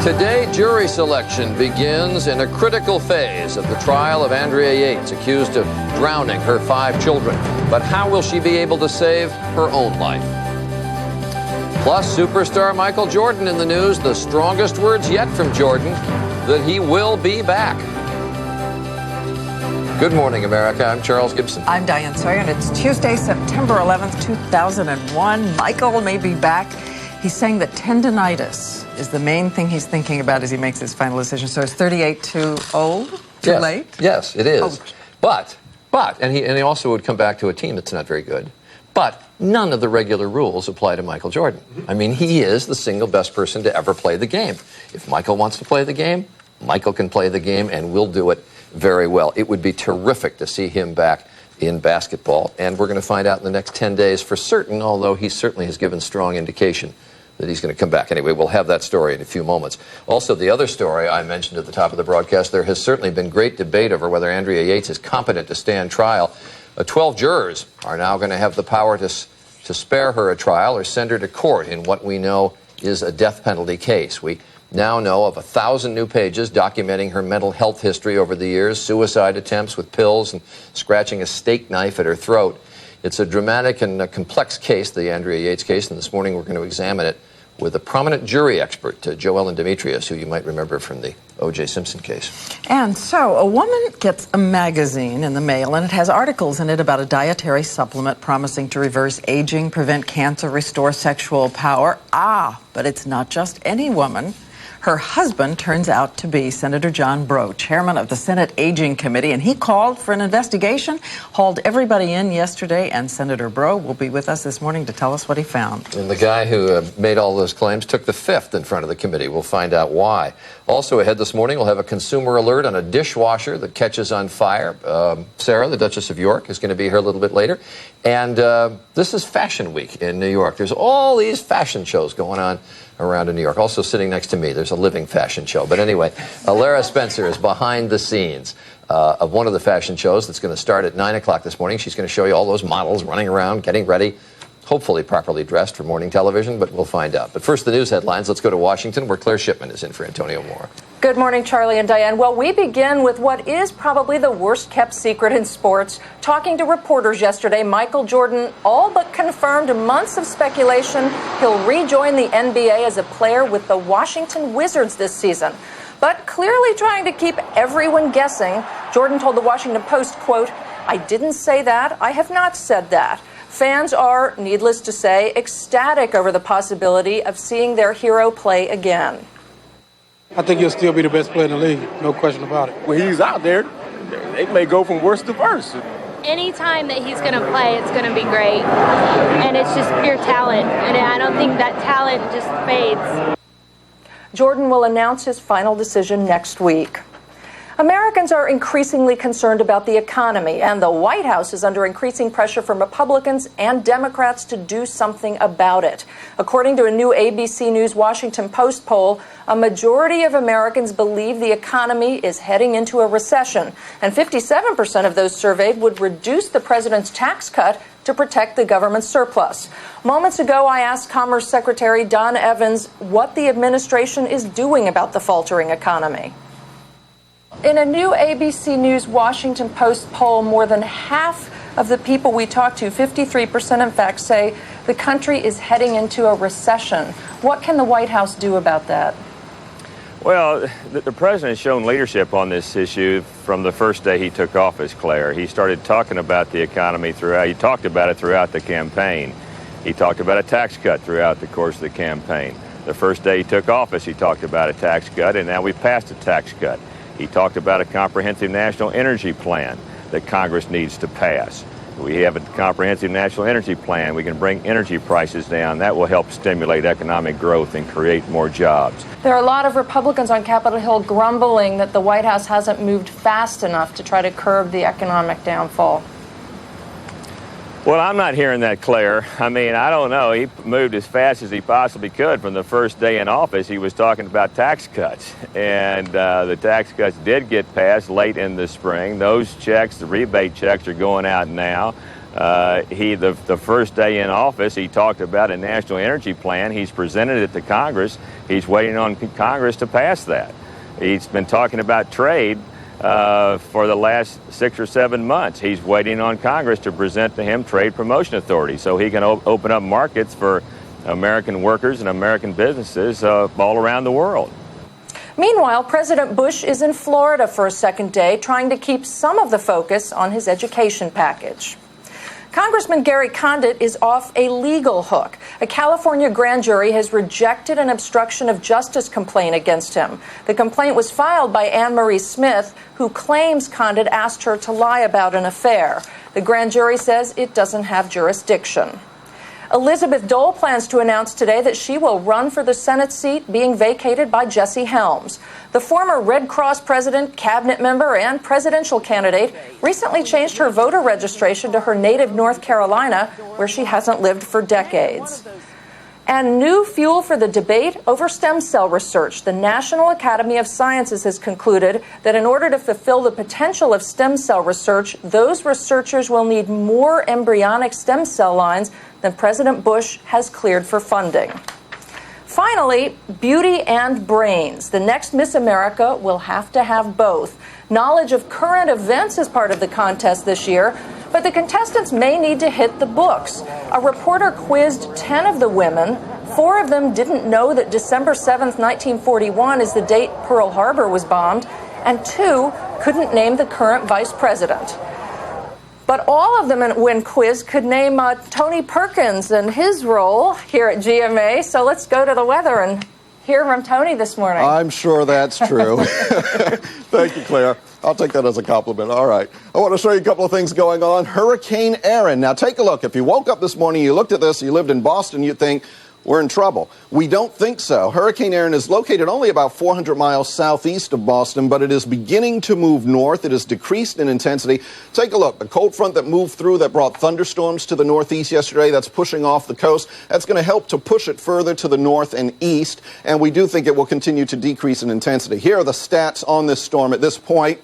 Today, jury selection begins in a critical phase of the trial of Andrea Yates, accused of drowning her 5 children. But how will she be able to save her own life? Plus, superstar Michael Jordan in the news, the strongest words yet from Jordan, that he will be back. Good morning, America. I'm Charles Gibson. I'm Diane Sawyer, and it's Tuesday, September 11th, 2001. Michael may be back. He's saying that tendinitis is the main thing he's thinking about as he makes his final decision. So is 38 too old? Too late? Yes, it is. Oh. But he also would come back to a team that's not very good. But none of the regular rules apply to Michael Jordan. I mean, he is the single best person to ever play the game. If Michael wants to play the game, Michael can play the game and will do it very well. It would be terrific to see him back in basketball. And we're going to find out in the next 10 days for certain, although he certainly has given strong indication that he's going to come back. Anyway, we'll have that story in a few moments. Also, the other story I mentioned at the top of the broadcast, there has certainly been great debate over whether Andrea Yates is competent to stand trial. 12 jurors are now going to have the power to spare her a trial or send her to court in what we know is a death penalty case. We now know of 1,000 new pages documenting her mental health history over the years, suicide attempts with pills, and scratching a steak knife at her throat. It's a dramatic and complex case, the Andrea Yates case, and this morning we're going to examine it with a prominent jury expert, Joellen Demetrius, who you might remember from the O.J. Simpson case. And so a woman gets a magazine in the mail, and it has articles in it about a dietary supplement promising to reverse aging, prevent cancer, restore sexual power. But it's not just any woman. Her husband turns out to be Senator John Breaux, chairman of the Senate Aging Committee, and he called for an investigation, hauled everybody in yesterday, and Senator Breaux will be with us this morning to tell us what he found. And the guy who made all those claims took the fifth in front of the committee. We'll find out why. Also ahead this morning, we'll have a consumer alert on a dishwasher that catches on fire. Sarah, the Duchess of York, is going to be here a little bit later. And this is Fashion Week in New York. There's all these fashion shows going on around in New York. Also sitting next to me, there's a living fashion show. But anyway, Lara Spencer is behind the scenes of one of the fashion shows that's going to start at 9 o'clock this morning. She's going to show you all those models running around, getting ready, hopefully properly dressed for morning television, but we'll find out. But first, the news headlines. Let's go to Washington, where Claire Shipman is in for Antonio Moore. Good morning, Charlie and Diane. Well, we begin with what is probably the worst-kept secret in sports. Talking to reporters yesterday, Michael Jordan all but confirmed months of speculation he'll rejoin the NBA as a player with the Washington Wizards this season. But clearly trying to keep everyone guessing, Jordan told the Washington Post, quote, "I didn't say that. I have not said that." Fans are, needless to say, ecstatic over the possibility of seeing their hero play again. I think he'll still be the best player in the league, no question about it. When he's out there, they may go from worst to worst. Anytime that he's going to play, it's going to be great. And it's just pure talent. And I don't think that talent just fades. Jordan will announce his final decision next week. Americans are increasingly concerned about the economy, and the White House is under increasing pressure from Republicans and Democrats to do something about it. According to a new ABC News Washington Post poll, a majority of Americans believe the economy is heading into a recession, and 57% of those surveyed would reduce the president's tax cut to protect the government surplus. Moments ago, I asked Commerce Secretary Don Evans what the administration is doing about the faltering economy. In a new ABC News Washington Post poll, more than half of the people we talked to, 53% in fact, say the country is heading into a recession. What can the White House do about that? Well, the president has shown leadership on this issue from the first day he took office, Claire. He started talking about the economy he talked about it throughout the campaign. He talked about a tax cut throughout the course of the campaign. The first day he took office, he talked about a tax cut, and now we passed a tax cut. He talked about a comprehensive national energy plan that Congress needs to pass. We have a comprehensive national energy plan. We can bring energy prices down. That will help stimulate economic growth and create more jobs. There are a lot of Republicans on Capitol Hill grumbling that the White House hasn't moved fast enough to try to curb the economic downfall. Well, I'm not hearing that, Claire. I mean, I don't know. He moved as fast as he possibly could. From the first day in office, he was talking about tax cuts. And the tax cuts did get passed late in the spring. Those checks, the rebate checks, are going out now. The first day in office, he talked about a national energy plan. He's presented it to Congress. He's waiting on Congress to pass that. He's been talking about trade for the last 6 or 7 months. He's waiting on Congress to present to him trade promotion authority so he can open up markets for American workers and American businesses all around the world. Meanwhile, President Bush is in Florida for a second day, trying to keep some of the focus on his education package. Congressman Gary Condit is off a legal hook. A California grand jury has rejected an obstruction of justice complaint against him. The complaint was filed by Anne Marie Smith, who claims Condit asked her to lie about an affair. The grand jury says it doesn't have jurisdiction. Elizabeth Dole plans to announce today that she will run for the Senate seat being vacated by Jesse Helms. The former Red Cross president, cabinet member, and presidential candidate recently changed her voter registration to her native North Carolina, where she hasn't lived for decades. And new fuel for the debate over stem cell research. The National Academy of Sciences has concluded that in order to fulfill the potential of stem cell research, those researchers will need more embryonic stem cell lines than President Bush has cleared for funding. Finally, beauty and brains. The next Miss America will have to have both. Knowledge of current events is part of the contest this year, but the contestants may need to hit the books. A reporter quizzed 10 of the women. 4 of them didn't know that December 7th, 1941 is the date Pearl Harbor was bombed, and 2 couldn't name the current vice president. But all of them, when quizzed, could name Tony Perkins and his role here at GMA. So let's go to the weather and hear from Tony this morning. I'm sure that's true. Thank you, Claire. I'll take that as a compliment. All right. I want to show you a couple of things going on. Hurricane Erin. Now, take a look. If you woke up this morning, you looked at this, you lived in Boston, you'd think, we're in trouble. We don't think so. Hurricane Erin is located only about 400 miles southeast of Boston, but it is beginning to move north. It has decreased in intensity. Take a look. The cold front that moved through that brought thunderstorms to the northeast yesterday, that's pushing off the coast. That's going to help to push it further to the north and east, and we do think it will continue to decrease in intensity. Here are the stats on this storm at this point.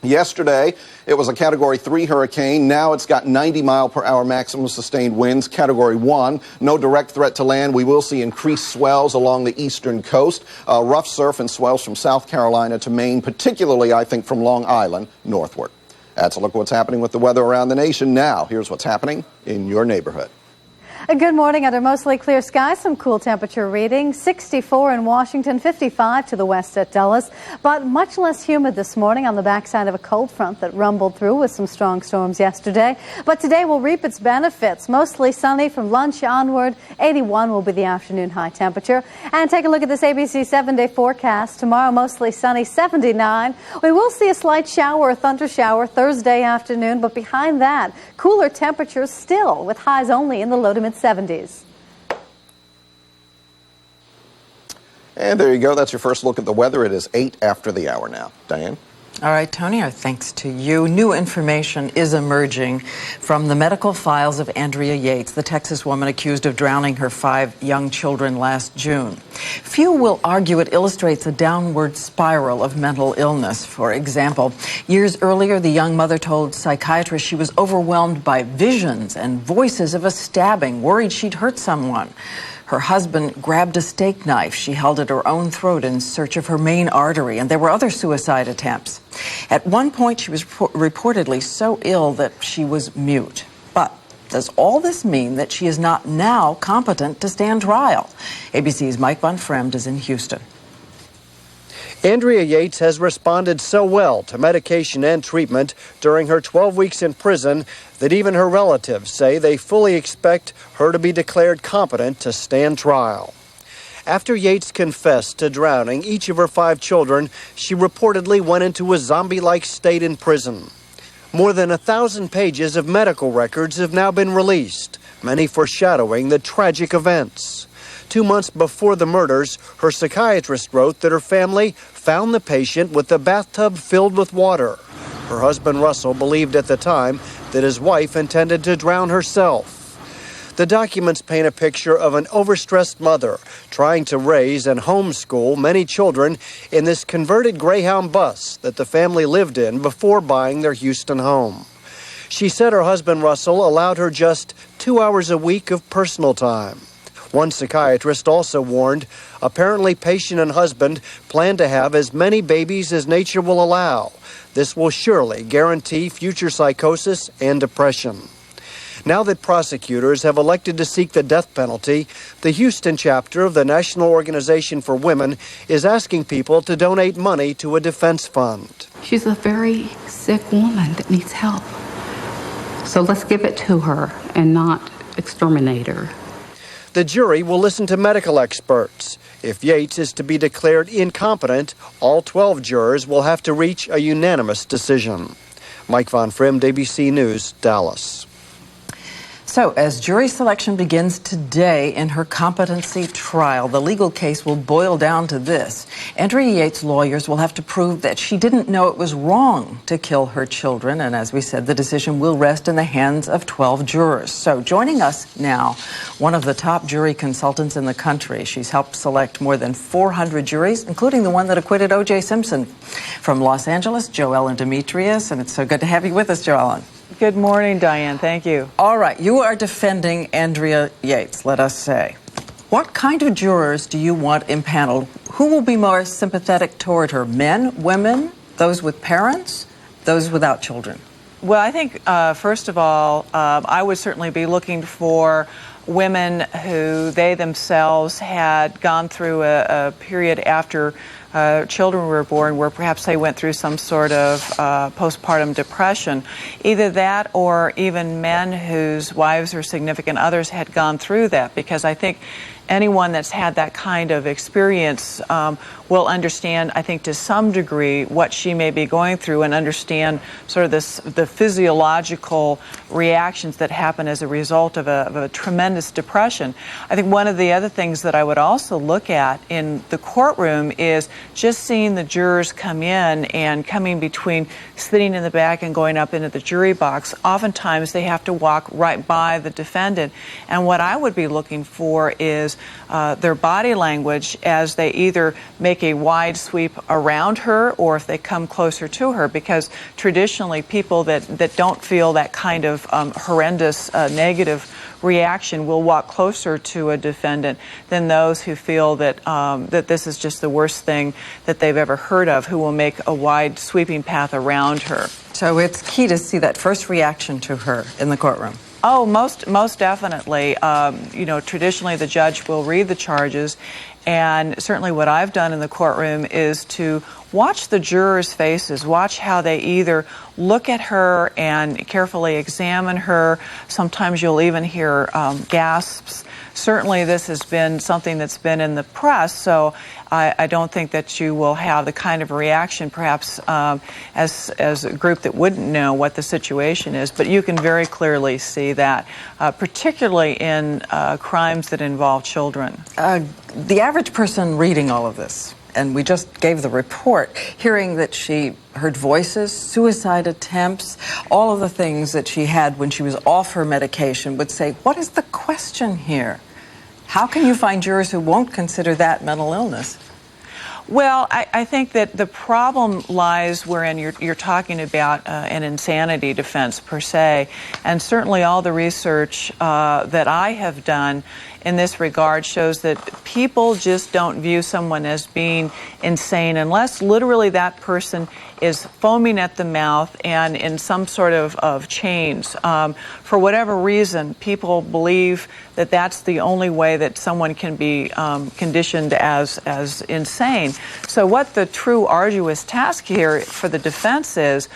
Yesterday, it was a Category 3 hurricane. Now it's got 90-mile-per-hour maximum sustained winds, Category 1. No direct threat to land. We will see increased swells along the eastern coast, rough surf and swells from South Carolina to Maine, particularly, I think, from Long Island northward. That's a look at what's happening with the weather around the nation. Now, here's what's happening in your neighborhood. Good morning. Under mostly clear skies, some cool temperature readings. 64 in Washington, 55 to the west at Dulles, but much less humid this morning on the backside of a cold front that rumbled through with some strong storms yesterday. But today will reap its benefits. Mostly sunny from lunch onward. 81 will be the afternoon high temperature. And take a look at this ABC 7-day forecast. Tomorrow, mostly sunny, 79. We will see a slight shower or thunder shower Thursday afternoon, but behind that, cooler temperatures still with highs only in the low to mid-70s. And there you go. That's your first look at the weather. It is 8 after the hour now. Diane? All right, Tony, our thanks to you. New information is emerging from the medical files of Andrea Yates, the Texas woman accused of drowning her 5 young children last June. Few will argue it illustrates a downward spiral of mental illness. For example, years earlier, the young mother told psychiatrists she was overwhelmed by visions and voices of a stabbing, worried she'd hurt someone. Her husband grabbed a steak knife she held at her own throat in search of her main artery, and there were other suicide attempts. At one point, she was reportedly so ill that she was mute. But does all this mean that she is not now competent to stand trial? ABC's Mike Von Fremd is in Houston. Andrea Yates has responded so well to medication and treatment during her 12 weeks in prison that even her relatives say they fully expect her to be declared competent to stand trial. After Yates confessed to drowning each of her 5 children, she reportedly went into a zombie-like state in prison. More than 1,000 pages of medical records have now been released, many foreshadowing the tragic events. 2 months before the murders, her psychiatrist wrote that her family found the patient with the bathtub filled with water. Her husband, Russell, believed at the time that his wife intended to drown herself. The documents paint a picture of an overstressed mother trying to raise and homeschool many children in this converted Greyhound bus that the family lived in before buying their Houston home. She said her husband, Russell, allowed her just 2 hours a week of personal time. One psychiatrist also warned, apparently patient and husband plan to have as many babies as nature will allow. This will surely guarantee future psychosis and depression. Now that prosecutors have elected to seek the death penalty, the Houston chapter of the National Organization for Women is asking people to donate money to a defense fund. She's a very sick woman that needs help. So let's give it to her and not exterminate her. The jury will listen to medical experts. If Yates is to be declared incompetent, all 12 jurors will have to reach a unanimous decision. Mike Von Frimm, ABC News, Dallas. So, as jury selection begins today in her competency trial, the legal case will boil down to this. Andrea Yates' lawyers will have to prove that she didn't know it was wrong to kill her children. And as we said, the decision will rest in the hands of 12 jurors. So, joining us now, one of the top jury consultants in the country. She's helped select more than 400 juries, including the one that acquitted O.J. Simpson. From Los Angeles, Joellen Demetrius. And it's so good to have you with us, Joellen. Good morning, Diane. Thank you. All right. You are defending Andrea Yates, let us say. What kind of jurors do you want impaneled? Who will be more sympathetic toward her? Men, women, those with parents, those without children? Well, I think, first of all, I would certainly be looking for women who they themselves had gone through a period after children were born where perhaps they went through some sort of postpartum depression. Either that or even men whose wives or significant others had gone through that, because I think anyone that's had that kind of experience will understand, I think, to some degree what she may be going through and understand sort of the physiological reactions that happen as a result of a tremendous depression. I think one of the other things that I would also look at in the courtroom is just seeing the jurors come in and coming between sitting in the back and going up into the jury box. Oftentimes they have to walk right by the defendant. And what I would be looking for is their body language as they either make a wide sweep around her or if they come closer to her, because traditionally people that don't feel that kind of horrendous negative reaction will walk closer to a defendant than those who feel that that this is just the worst thing that they've ever heard of, who will make a wide sweeping path around her. So it's key to see that first reaction to her in the courtroom. Oh, most definitely. You know, traditionally the judge will read the charges, and certainly what I've done in the courtroom is to watch the jurors' faces, watch how they either look at her and carefully examine her. Sometimes you'll even hear gasps. Certainly this has been something that's been in the press, so I don't think that you will have the kind of reaction perhaps as a group that wouldn't know what the situation is, but you can very clearly see that, particularly in crimes that involve children. The average person reading all of this, and we just gave the report, hearing that she heard voices, suicide attempts, all of the things that she had when she was off her medication, would say, what is the question here? How can you find jurors who won't consider that mental illness? Well, I think that the problem lies wherein you're talking about an insanity defense per se, and certainly all the research that I have done in this regard shows that people just don't view someone as being insane unless literally that person is foaming at the mouth and in some sort of chains. For whatever reason, people believe that that's the only way that someone can be conditioned as insane. So what the true arduous task here for the defense is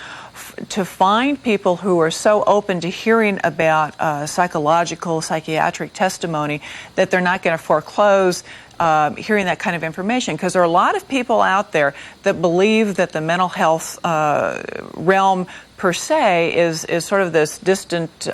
to find people who are so open to hearing about psychiatric testimony that they're not going to foreclose hearing that kind of information, because there are a lot of people out there that believe that the mental health realm per se is sort of this distant,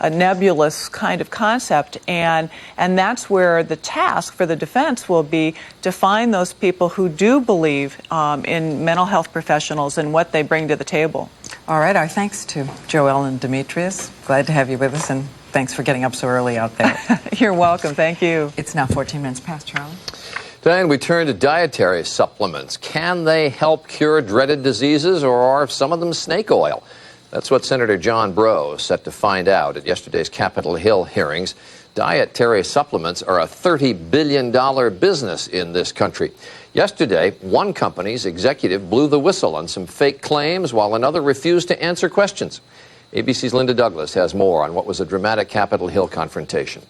nebulous kind of concept, and that's where the task for the defense will be to find those people who do believe in mental health professionals and what they bring to the table. All right, our thanks to Joellen Demetrius. Glad to have you with us, and thanks for getting up so early out there. You're welcome. Thank you. It's now 14 minutes past, Charlie. Then we turn to dietary supplements. Can they help cure dreaded diseases, or are some of them snake oil? That's what Senator John Breaux is set to find out at yesterday's Capitol Hill hearings. Dietary supplements are a $30 billion business in this country. Yesterday, one company's executive blew the whistle on some fake claims while another refused to answer questions. ABC's Linda Douglas has more on what was a dramatic Capitol Hill confrontation.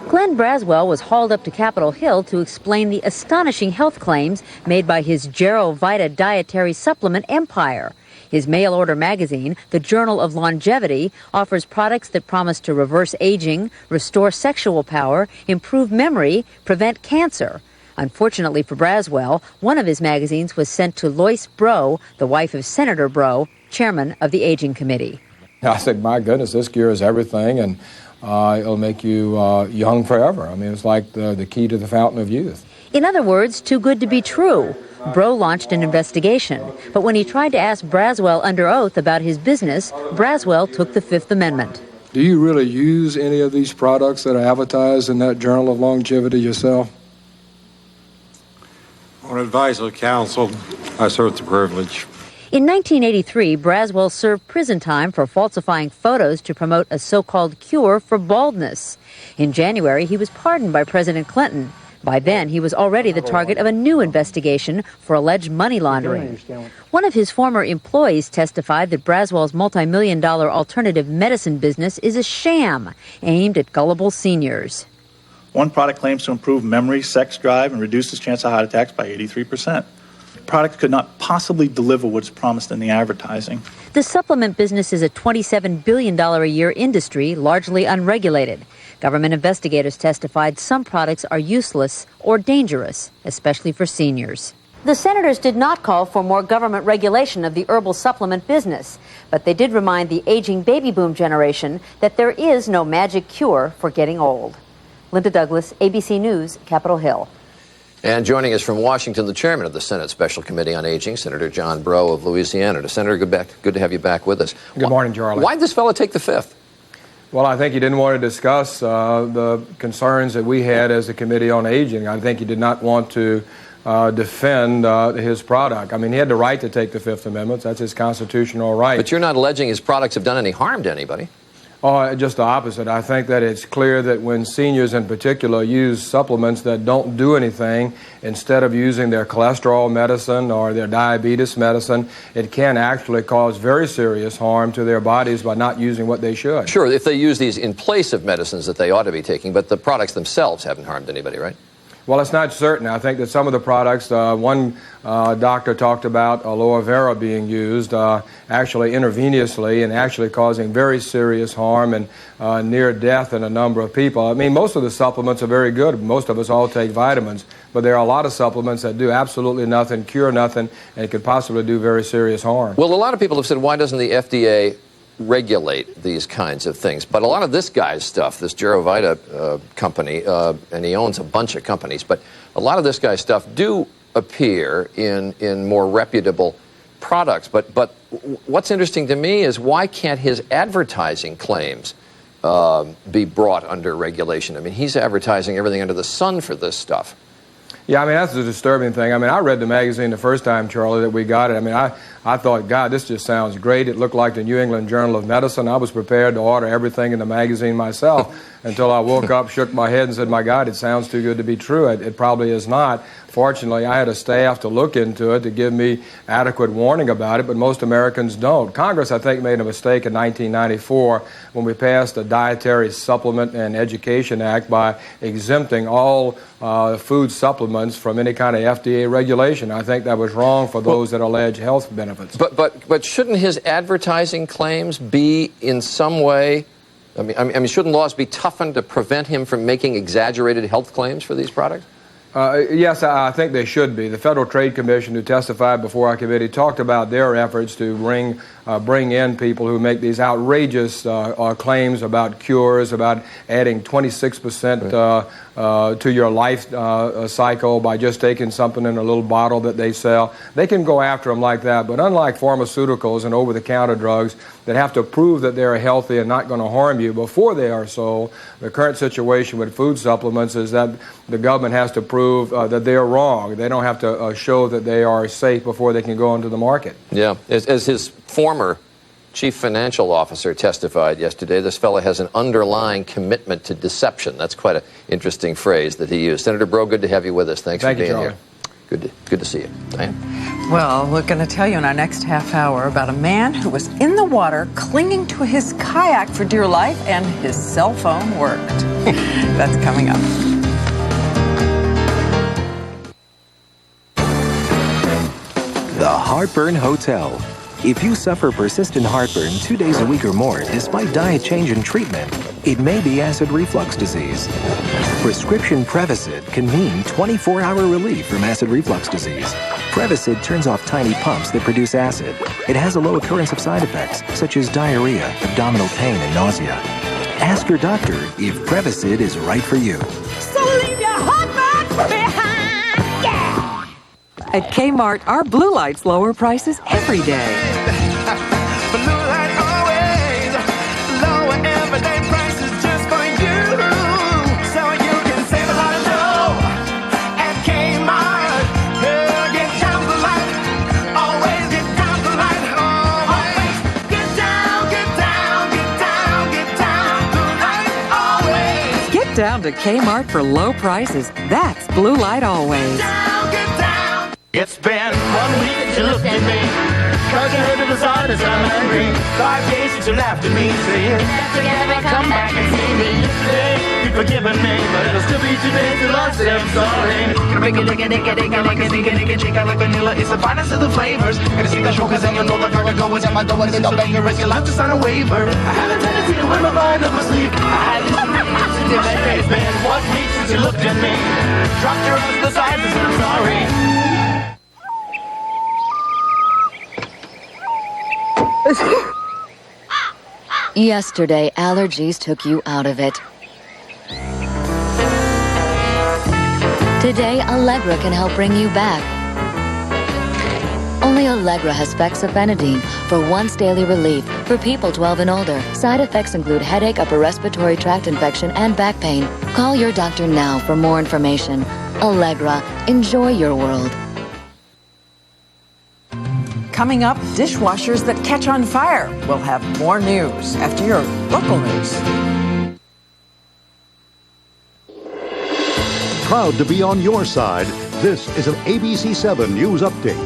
Glenn Braswell was hauled up to Capitol Hill to explain the astonishing health claims made by his Vita dietary supplement empire. His mail-order magazine, the Journal of Longevity, offers products that promise to reverse aging, restore sexual power, improve memory, prevent cancer. Unfortunately for Braswell, one of his magazines was sent to Lois Breaux, the wife of Senator Breaux, chairman of the Aging Committee. I said, my goodness, this cures everything, and it'll make you young forever. I mean, it's like the key to the fountain of youth. In other words, too good to be true. Breaux launched an investigation, but when he tried to ask Braswell under oath about his business, Braswell took the Fifth Amendment. Do you really use any of these products that are advertised in that Journal of Longevity yourself? On advice of counsel, I assert the privilege. In 1983, Braswell served prison time for falsifying photos to promote a so-called cure for baldness. In January, he was pardoned by President Clinton. By then, he was already the target of a new investigation for alleged money laundering. One of his former employees testified that Braswell's multi-million-dollar alternative medicine business is a sham aimed at gullible seniors. One product claims to improve memory, sex drive, and reduces chance of heart attacks by 83%. The product could not possibly deliver what's promised in the advertising. The supplement business is a $27 billion a year industry, largely unregulated. Government investigators testified some products are useless or dangerous, especially for seniors. The senators did not call for more government regulation of the herbal supplement business, but they did remind the aging baby boom generation that there is no magic cure for getting old. Linda Douglas, ABC News, Capitol Hill. And joining us from Washington, the chairman of the Senate Special Committee on Aging, Senator John Breaux of Louisiana. Senator, good to have you back with us. Good morning, Charlie. Why did this fellow take the Fifth? Well, I think he didn't want to discuss the concerns that we had as a Committee on Aging. I think he did not want to defend his product. I mean, he had the right to take the Fifth Amendment. That's his constitutional right. But you're not alleging his products have done any harm to anybody. Oh, just the opposite. I think that it's clear that when seniors in particular use supplements that don't do anything, instead of using their cholesterol medicine or their diabetes medicine, it can actually cause very serious harm to their bodies by not using what they should. Sure, if they use these in place of medicines that they ought to be taking, but the products themselves haven't harmed anybody, right? Well, it's not certain. I think that some of the products, one doctor talked about aloe vera being used actually intravenously and actually causing very serious harm and near death in a number of people. I mean, most of the supplements are very good. Most of us all take vitamins, but there are a lot of supplements that do absolutely nothing, cure nothing, and could possibly do very serious harm. Well, a lot of people have said, why doesn't the FDA regulate these kinds of things? But a lot of this guy's stuff, this Vita company, and he owns a bunch of companies, but a lot of this guy's stuff do appear in more reputable products. But what's interesting to me is why can't his advertising claims be brought under regulation? I mean, he's advertising everything under the sun for this stuff. Yeah, I mean, that's the disturbing thing. I mean, I read the magazine the first time, Charlie, that we got it. I mean, I thought, God, this just sounds great. It looked like the New England Journal of Medicine. I was prepared to order everything in the magazine myself until I woke up, shook my head, and said, my God, it sounds too good to be true. It probably is not. Fortunately, I had a staff to look into it to give me adequate warning about it, but most Americans don't. Congress, I think, made a mistake in 1994 when we passed the Dietary Supplement and Education Act by exempting all food supplements from any kind of FDA regulation. I think that was wrong for those that allege health benefits. But shouldn't his advertising claims be in some way, I mean, shouldn't laws be toughened to prevent him from making exaggerated health claims for these products? Yes, I think they should be. The Federal Trade Commission, who testified before our committee, talked about their efforts to bring in people who make these outrageous claims about cures, about adding 26% to your life cycle by just taking something in a little bottle that they sell. They can go after them like that, but unlike pharmaceuticals and over-the-counter drugs that have to prove that they're healthy and not going to harm you before they are sold, the current situation with food supplements is that the government has to prove that they're wrong. They don't have to show that they are safe before they can go into the market. Yeah, as his former chief financial officer, testified yesterday. This fellow has an underlying commitment to deception. That's quite an interesting phrase that he used. Senator Breaux, good to have you with us. Thanks for being here. Good to see you. Diane? Well, we're going to tell you in our next half hour about a man who was in the water clinging to his kayak for dear life, and his cell phone worked. That's coming up. The Heartburn Hotel. If you suffer persistent heartburn 2 days a week or more, despite diet change and treatment, it may be acid reflux disease. Prescription Prevacid can mean 24-hour relief from acid reflux disease. Prevacid turns off tiny pumps that produce acid. It has a low occurrence of side effects, such as diarrhea, abdominal pain, and nausea. Ask your doctor if Prevacid is right for you. So leave your heartburn behind, yeah! At Kmart, our blue lights lower prices every day. Down to Kmart for low prices. That's Blue Light always. It's been 1 week since you looked at me. Cause you heard the side as I'm angry. 5 days since you laughed at me, saying that you never come back and see me. Yesterday, you've forgiven me, but it'll still be today till I say I'm sorry. Gonna make it like a shake like vanilla. It's the finest of the flavors. Gonna see the show cause then you know the vertigo is at my door and they don't bang your wrist. You'll have to sign a waiver. I have a tendency to wear my mind up my sleeve. It's been 1 week since you looked at me. Dropped your arms to the side and said I'm sorry. Yesterday, allergies took you out of it. Today, Allegra can help bring you back. Only Allegra has fexofenadine for once daily relief for people 12 and older. Side effects include headache, upper respiratory tract infection, and back pain. Call your doctor now for more information. Allegra, enjoy your world. Coming up, dishwashers that catch on fire. We'll have more news after your local news. Proud to be on your side, this is an ABC7 News Update.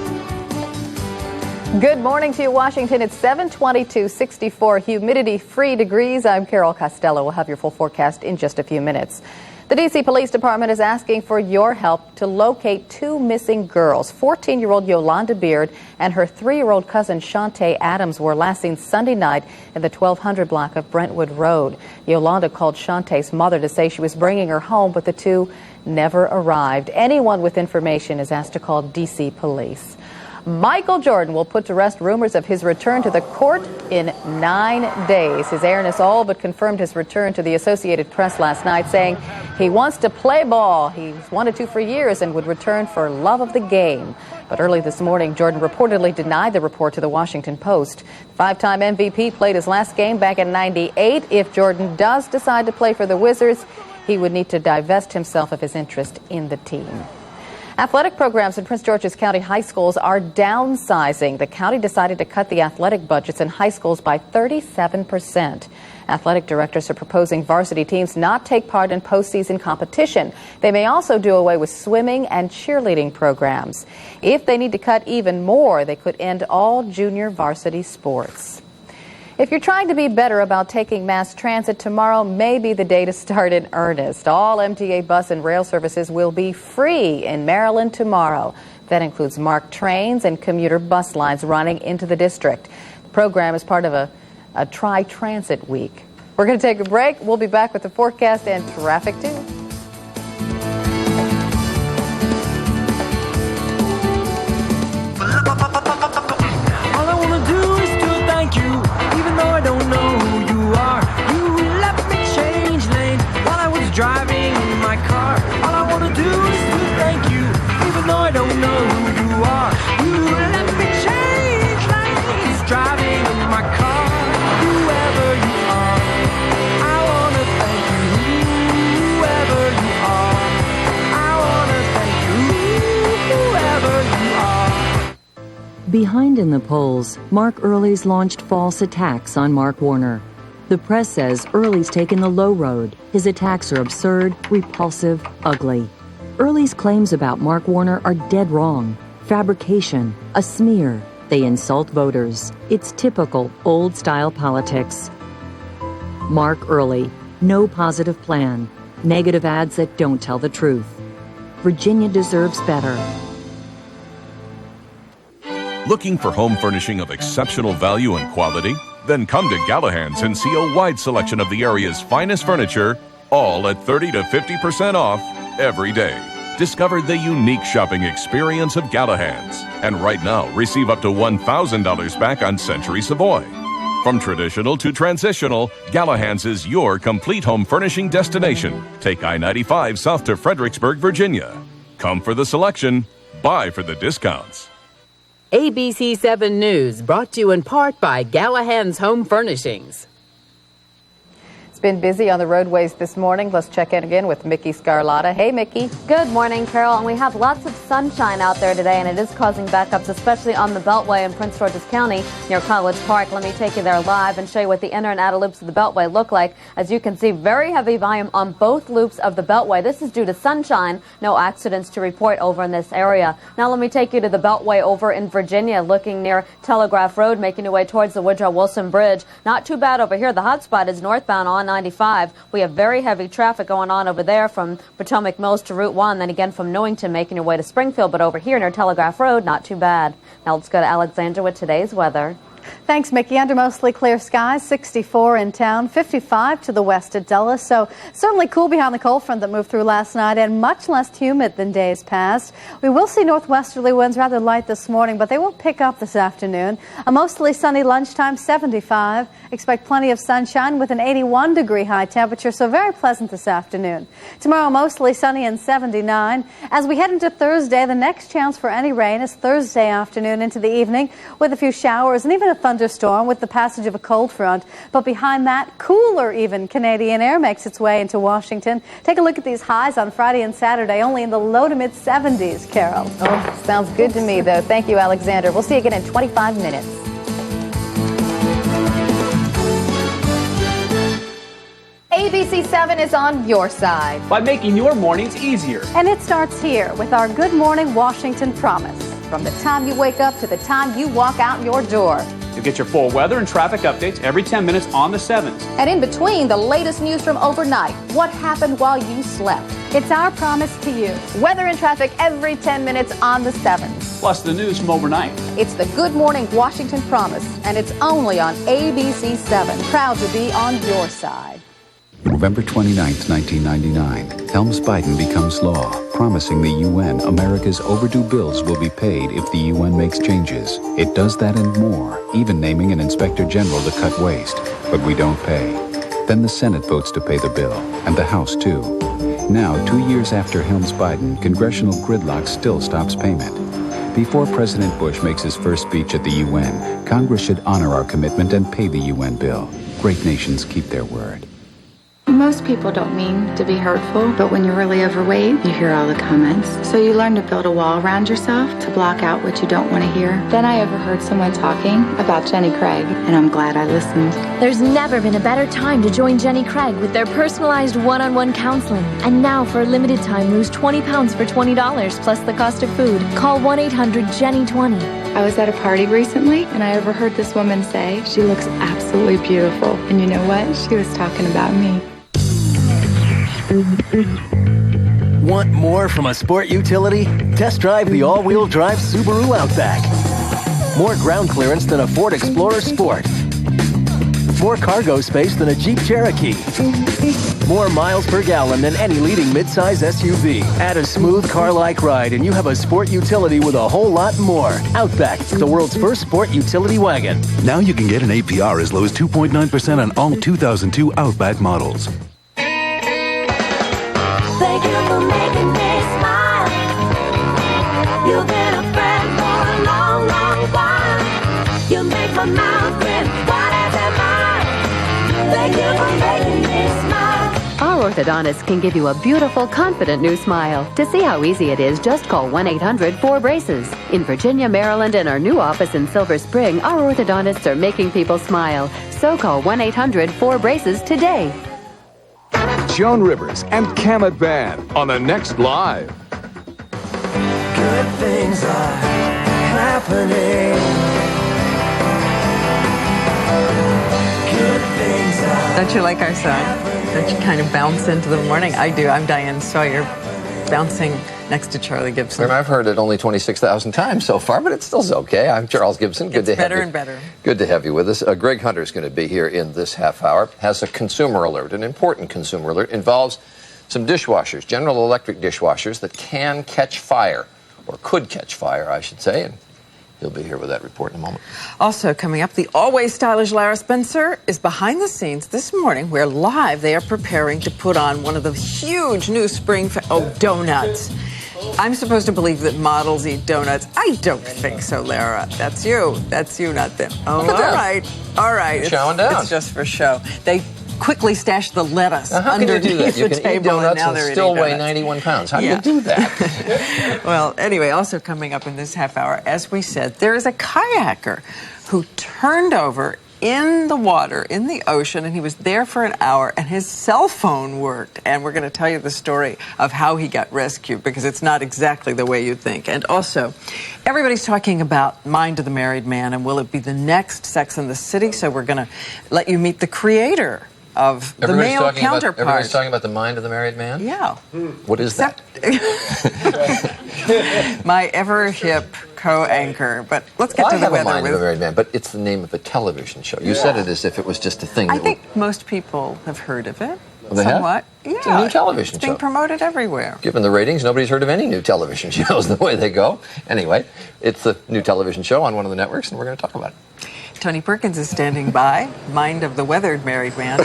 Good morning to you, Washington. It's 722, 64 humidity-free degrees. I'm Carol Costello. We'll have your full forecast in just a few minutes. The D.C. Police Department is asking for your help to locate two missing girls. 14-year-old Yolanda Beard and her 3-year-old cousin Shantae Adams were last seen Sunday night in the 1200 block of Brentwood Road. Yolanda called Shantae's mother to say she was bringing her home, but the two never arrived. Anyone with information is asked to call D.C. Police. Michael Jordan will put to rest rumors of his return to the court in 9 days. His airness all but confirmed his return to the Associated Press last night, saying he wants to play ball. He's wanted to for years and would return for love of the game. But early this morning, Jordan reportedly denied the report to the Washington Post. Five-time MVP played his last game back in '98. If Jordan does decide to play for the Wizards, he would need to divest himself of his interest in the team. Athletic programs in Prince George's County high schools are downsizing. The county decided to cut the athletic budgets in high schools by 37%. Athletic directors are proposing varsity teams not take part in postseason competition. They may also do away with swimming and cheerleading programs. If they need to cut even more, they could end all junior varsity sports. If you're trying to be better about taking mass transit, tomorrow may be the day to start in earnest. All MTA bus and rail services will be free in Maryland tomorrow. That includes MARC trains and commuter bus lines running into the district. The program is part of a Tri-Transit Week. We're going to take a break. We'll be back with the forecast and traffic, too. All I wanna do is to thank you. Even though I don't know who you are, you left me change lane while I was driving in my car. All I wanna do is to thank you, even though I don't know who you are. You left me change lanes driving in my car. Whoever you are, I wanna thank you. Whoever Behind in the polls, Mark Early's launched false attacks on Mark Warner. The press says Early's taken the low road. His attacks are absurd, repulsive, ugly. Early's claims about Mark Warner are dead wrong. Fabrication, a smear. They insult voters. It's typical old-style politics. Mark Early, no positive plan. Negative ads that don't tell the truth. Virginia deserves better. Looking for home furnishing of exceptional value and quality? Then come to Gallahan's and see a wide selection of the area's finest furniture, all at 30 to 50% off every day. Discover the unique shopping experience of Gallahan's. And right now, receive up to $1,000 back on Century Savoy. From traditional to transitional, Gallahan's is your complete home furnishing destination. Take I-95 south to Fredericksburg, Virginia. Come for the selection, buy for the discounts. ABC 7 News, brought to you in part by Gallahan's Home Furnishings. It's been busy on the roadways this morning. Let's check in again with Mickey Scarlotta. Hey, Mickey. Good morning, Carol. And we have lots of sunshine out there today, and it is causing backups, especially on the Beltway in Prince George's County near College Park. Let me take you there live and show you what the inner and outer loops of the Beltway look like. As you can see, very heavy volume on both loops of the Beltway. This is due to sunshine. No accidents to report over in this area. Now let me take you to the Beltway over in Virginia, looking near Telegraph Road, making your way towards the Woodrow Wilson Bridge. Not too bad over here. The hot spot is northbound on 95. We have very heavy traffic going on over there from Potomac Mills to Route 1, then again from Newington making your way to Springfield, but over here near Telegraph Road, not too bad. Now let's go to Alexandra with today's weather. Thanks, Mickey. Under mostly clear skies, 64 in town, 55 to the west at Dulles. So certainly cool behind the cold front that moved through last night and much less humid than days past. We will see northwesterly winds rather light this morning, but they will pick up this afternoon. A mostly sunny lunchtime, 75. Expect plenty of sunshine with an 81-degree high temperature, so very pleasant this afternoon. Tomorrow, mostly sunny and 79. As we head into Thursday, the next chance for any rain is Thursday afternoon into the evening with a few showers and even a thunderstorm with the passage of a cold front. But behind that, cooler even Canadian air makes its way into Washington. Take a look at these highs on Friday and Saturday, only in the low to mid 70s, Carol. Oh, sounds good to me, though. Thank you, Alexander. We'll see you again in 25 minutes. ABC 7 is on your side by making your mornings easier. And it starts here with our Good Morning Washington promise. From the time you wake up to the time you walk out your door. You'll get your full weather and traffic updates every 10 minutes on the 7s. And in between, the latest news from overnight. What happened while you slept? It's our promise to you. Weather and traffic every 10 minutes on the 7s. Plus the news from overnight. It's the Good Morning Washington promise, and it's only on ABC 7. Proud to be on your side. November 29, 1999, Helms-Biden becomes law, promising the UN America's overdue bills will be paid if the UN makes changes. It does that and more, even naming an inspector general to cut waste. But we don't pay. Then the Senate votes to pay the bill, and the House too. Now, 2 years after Helms-Biden, congressional gridlock still stops payment. Before President Bush makes his first speech at the UN, Congress should honor our commitment and pay the UN bill. Great nations keep their word. Most people don't mean to be hurtful, but when you're really overweight, you hear all the comments. So you learn to build a wall around yourself to block out what you don't want to hear. Then I overheard someone talking about Jenny Craig, and I'm glad I listened. There's never been a better time to join Jenny Craig with their personalized one-on-one counseling. And now for a limited time, lose 20 pounds for $20 plus the cost of food. Call 1-800-JENNY20. I was at a party recently, and I overheard this woman say she looks absolutely beautiful. And you know what? She was talking about me. Want more from a sport utility? Test drive the all-wheel drive Subaru Outback. More ground clearance than a Ford Explorer Sport. More cargo space than a Jeep Cherokee. More miles per gallon than any leading midsize SUV. Add a smooth car-like ride and you have a sport utility with a whole lot more. Outback, the world's first sport utility wagon. Now you can get an APR as low as 2.9% on all 2002 Outback models. Thank you for making me smile. You've been a friend for a long, long while. You make my mouth grin, wide as a mile. Thank you for making me smile. Our orthodontist can give you a beautiful, confident new smile. To see how easy it is, just call 1-800-4BRACES. In Virginia, Maryland, and our new office in Silver Spring, our orthodontists are making people smile. So call 1-800-4BRACES today. Joan Rivers and Kamet Band on the next Live. Good things are happening. Good things are. Don't you like our song? Don't you kind of bounce into the morning? I do. I'm Diane Sawyer, bouncing next to Charlie Gibson. And I've heard it only 26,000 times so far, but it still's okay. I'm Charles Gibson. Good to have you. Better and better. Good to have you with us. Greg Hunter's going to be here in this half hour. Has a consumer alert, an important consumer alert. Involves some dishwashers, General Electric dishwashers that can catch fire, or could catch fire, I should say. And he'll be here with that report in a moment. Also coming up, the always stylish Lara Spencer is behind the scenes this morning, where live they are preparing to put on one of the huge new spring donuts. I'm supposed to believe that models eat donuts. I don't think so, Lara. That's you. That's you, not them. Oh, all right. All right. Chowing down. It's just for show. They quickly stashed the lettuce how can you do that? You the can table, eat donuts and, and still weigh 91 pounds. How do you do that? Well, anyway, also coming up in this half hour, as we said, there is a kayaker who turned over in the water, in the ocean, and he was there for an hour, and his cell phone worked. And we're going to tell you the story of how he got rescued, because it's not exactly the way you think. And also, everybody's talking about Mind of the Married Man, and will it be the next Sex and the City? So we're going to let you meet the creator of the male counterpart. Everybody's talking about the Mind of the Married Man? Yeah. What is that? My ever-hip co-anchor. But let's get to the weather. Mind of the Married Man, but it's the name of a television show. You said it as if it was just a thing. I think most people have heard of it. They somewhat. Have? Yeah. It's a new television It's being show. promoted everywhere. Given the ratings, nobody's heard of any new television shows the way they go. Anyway, it's the new television show on one of the networks, and we're going to talk about it. Tony Perkins is standing by. Mind of the weathered married man.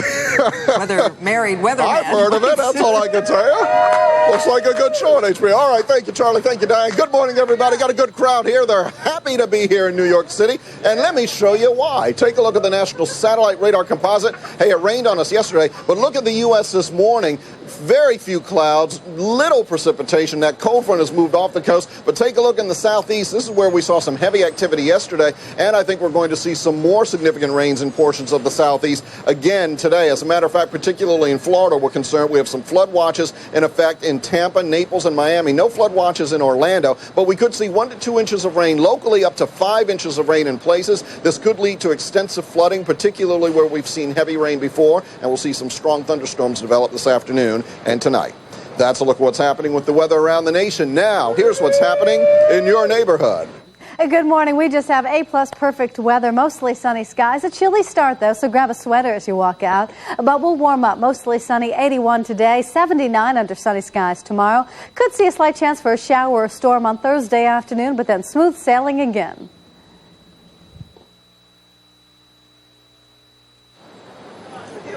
Married weatherman. I've heard of it. That's all I can tell you. Looks like a good show on HBO. All right, thank you, Charlie. Thank you, Diane. Good morning, everybody. Got a good crowd here. They're happy to be here in New York City. And let me show you why. Take a look at the National Satellite Radar Composite. Hey, it rained on us yesterday, but look at the U.S. this morning. Very few clouds, little precipitation. That cold front has moved off the coast. But take a look in the southeast. This is where we saw some heavy activity yesterday, and I think we're going to see some more significant rains in portions of the southeast again today. As a matter of fact, particularly in Florida, we're concerned. We have some flood watches in effect in Tampa, Naples, and Miami. No flood watches in Orlando, but we could see 1 to 2 inches of rain locally, up to 5 inches of rain in places. This could lead to extensive flooding, particularly where we've seen heavy rain before, and we'll see some strong thunderstorms develop this afternoon and tonight. That's a look at what's happening with the weather around the nation. Now, here's what's happening in your neighborhood. Good morning. We just have A-plus perfect weather, mostly sunny skies. A chilly start, though, so grab a sweater as you walk out. But we'll warm up. Mostly sunny, 81 today, 79 under sunny skies tomorrow. Could see a slight chance for a shower or a storm on Thursday afternoon, but then smooth sailing again.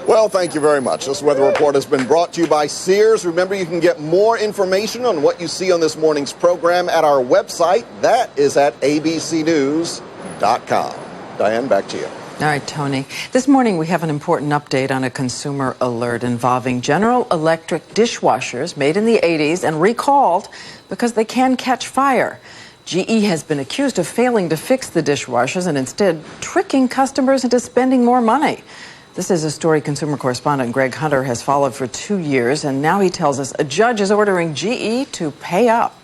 Well, thank you very much. This weather report has been brought to you by Sears. Remember, you can get more information on what you see on this morning's program at our website. That is at abcnews.com. Diane, back to you. All right, Tony. This morning we have an important update on a consumer alert involving General Electric dishwashers made in the 80s and recalled because they can catch fire. GE has been accused of failing to fix the dishwashers and instead tricking customers into spending more money. This is a story consumer correspondent Greg Hunter has followed for 2 years, and now he tells us a judge is ordering GE to pay up.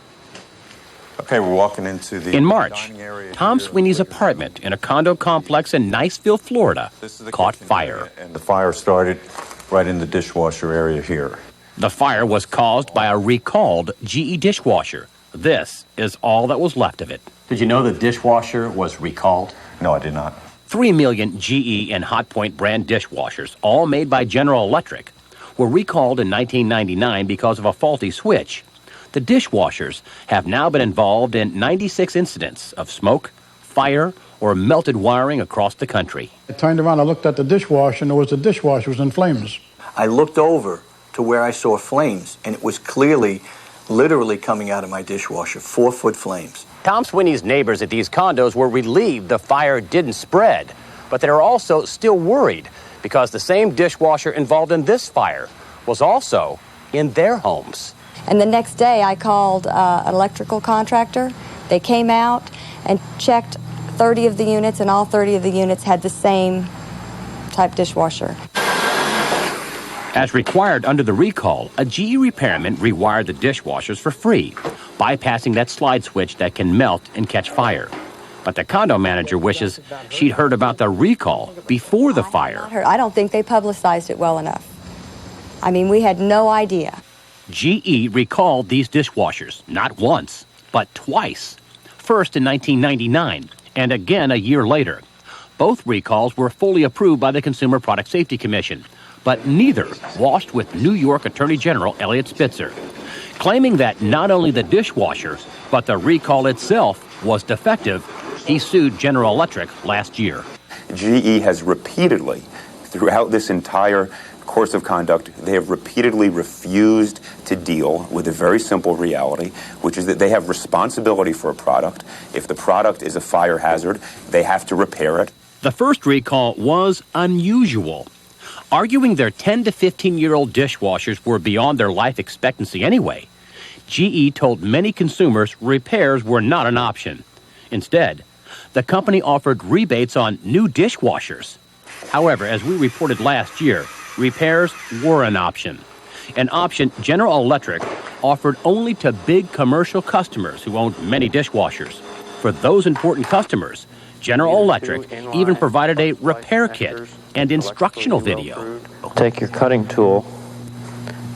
Okay, we're walking into the In March, Tom Sweeney's apartment in a condo complex in Niceville, Florida, caught fire. And the fire started right in the dishwasher area here. The fire was caused by a recalled GE dishwasher. This is all that was left of it. Did you know the dishwasher was recalled? No, I did not. 3 million GE and Hotpoint brand dishwashers, all made by General Electric, were recalled in 1999 because of a faulty switch. The dishwashers have now been involved in 96 incidents of smoke, fire, or melted wiring across the country. I turned around, I looked at the dishwasher, and the dishwasher was in flames. I looked over to where I saw flames, and it was clearly, literally coming out of my dishwasher, 4-foot flames. Tom Sweeney's neighbors at these condos were relieved the fire didn't spread, but they are also still worried because the same dishwasher involved in this fire was also in their homes. And the next day I called an electrical contractor. They came out and checked 30 of the units, and all 30 of the units had the same type dishwasher. As required under the recall, a GE repairman rewired the dishwashers for free, bypassing that slide switch that can melt and catch fire. But the condo manager wishes she'd heard about the recall before the fire. I don't think they publicized it well enough. I mean, we had no idea. GE recalled these dishwashers, not once, but twice. First in 1999, and again a year later. Both recalls were fully approved by the Consumer Product Safety Commission, but neither washed with New York Attorney General Eliot Spitzer, claiming that not only the dishwasher, but the recall itself was defective. He sued General Electric last year. GE has repeatedly, throughout this entire course of conduct, they have repeatedly refused to deal with a very simple reality, which is that they have responsibility for a product. If the product is a fire hazard, they have to repair it. The first recall was unusual, arguing their 10 to 15-year-old dishwashers were beyond their life expectancy anyway. GE told many consumers repairs were not an option. Instead, the company offered rebates on new dishwashers. However, as we reported last year, repairs were an option General Electric offered only to big commercial customers who owned many dishwashers. For those important customers, General Electric even provided a repair kit and instructional video. Take your cutting tool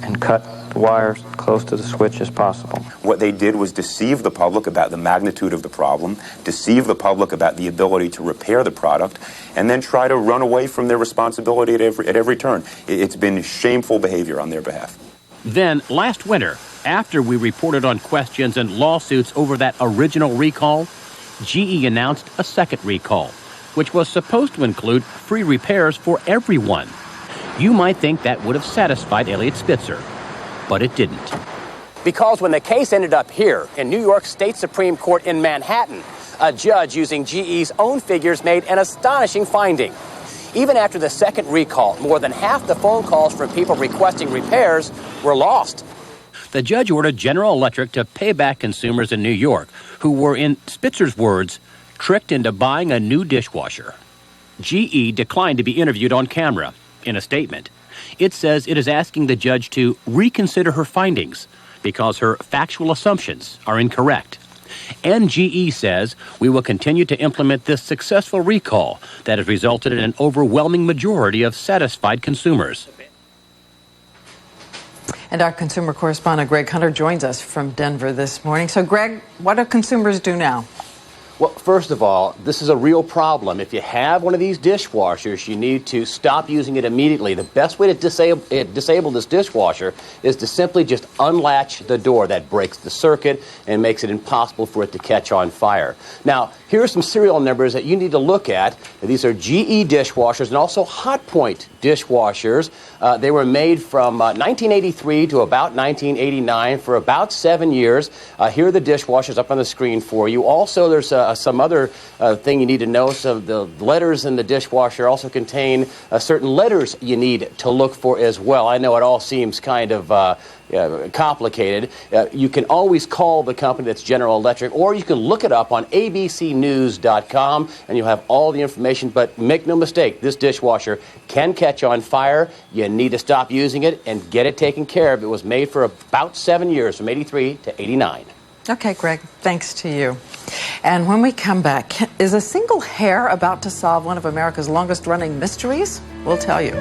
and cut the wires close to the switch as possible. What they did was deceive the public about the magnitude of the problem, deceive the public about the ability to repair the product, and then try to run away from their responsibility at every turn. It's been shameful behavior on their behalf. Then, last winter, after we reported on questions and lawsuits over that original recall, GE announced a second recall, which was supposed to include free repairs for everyone. You might think that would have satisfied Eliot Spitzer, but it didn't. Because when the case ended up here in New York State Supreme Court in Manhattan, a judge using GE's own figures made an astonishing finding. Even after the second recall, more than half the phone calls from people requesting repairs were lost. The judge ordered General Electric to pay back consumers in New York who were, in Spitzer's words, tricked into buying a new dishwasher. GE declined to be interviewed on camera. In a statement, it says it is asking the judge to reconsider her findings because her factual assumptions are incorrect. And GE says we will continue to implement this successful recall that has resulted in an overwhelming majority of satisfied consumers. And our consumer correspondent, Greg Hunter, joins us from Denver this morning. So, Greg, what do consumers do now? Well, first of all, this is a real problem. If you have one of these dishwashers, you need to stop using it immediately. The best way to disable this dishwasher is to simply just unlatch the door. That breaks the circuit and makes it impossible for it to catch on fire. Now, here are some serial numbers that you need to look at. These are GE dishwashers and also Hotpoint dishwashers. They were made from 1983 to about 1989 for about 7 years. Here are the dishwashers up on the screen for you. Also, there's some other thing you need to know. So the letters in the dishwasher also contain certain letters you need to look for as well. I know it all seems kind of complicated. You can always call the company that's General Electric, or you can look it up on abcnews.com and you'll have all the information. But make no mistake, this dishwasher can catch on fire. You need to stop using it and get it taken care of. It was made for about 7 years, from 83 to 89. Okay, Greg, thanks to you. And when we come back, is a single hair about to solve one of America's longest-running mysteries? We'll tell you.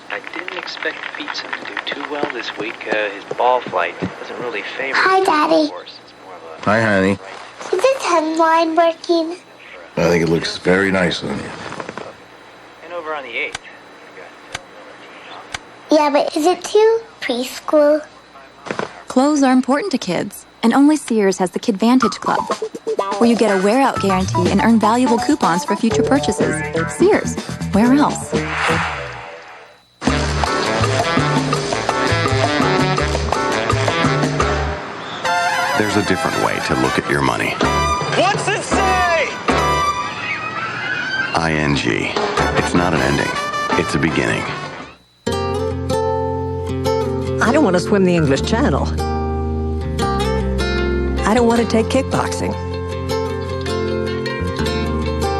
I didn't expect Pizza to do too well this week. His ball flight doesn't really favor him. Hi, Daddy. Hi, honey. Is this hemline working? I think it looks very nice on you. And over on the 8th. Yeah, but is it too preschool? Clothes are important to kids, and only Sears has the Kidvantage Club, where you get a wear-out guarantee and earn valuable coupons for future purchases. Sears, where else? There's a different way to look at your money. What's it say? ING. It's not an ending. It's a beginning. I don't want to swim the English Channel. I don't want to take kickboxing.